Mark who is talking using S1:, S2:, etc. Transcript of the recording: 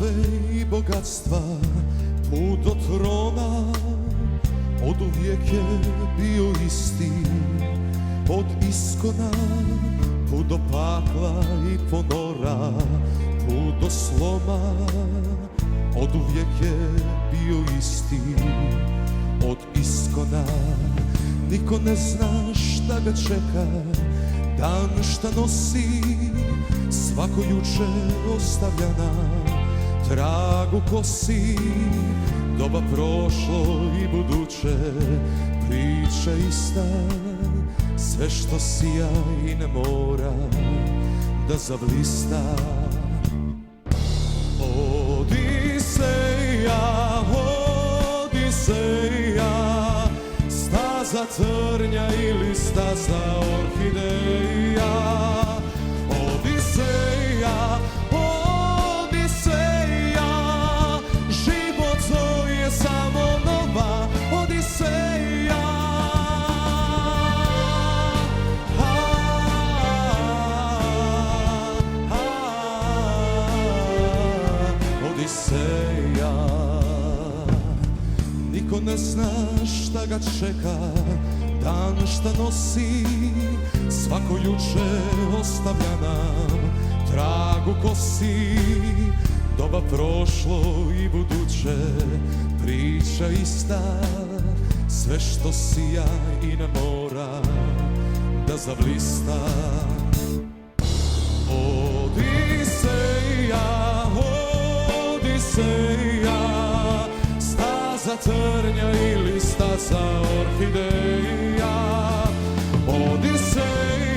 S1: slave i bogatstva, put do trona oduvijek je bio isti. Od iskona put do pakla i ponora, put do sloma oduvijek je bio isti. Od iskona niko ne zna šta ga čeka, dan šta nosi svako juče ostavlja na tragu kosi. Doba prošlo i buduće, priča ista, sve što sija i ne mora da zablista. Odiseja, Odiseja, staza trnja ili staza orhideja. Odiseja, Odiseja, život to je samo nova Odiseja. Odiseja, niko ne zna šta ga čeka, dan šta nosi svako juče ostavlja nam tragu kosi. Doba prošlo i buduće, priča ista, sve što sija i ne mora da zablista. Odiseja, Odiseja, staza trnja ili staza orhideja. Odiseja,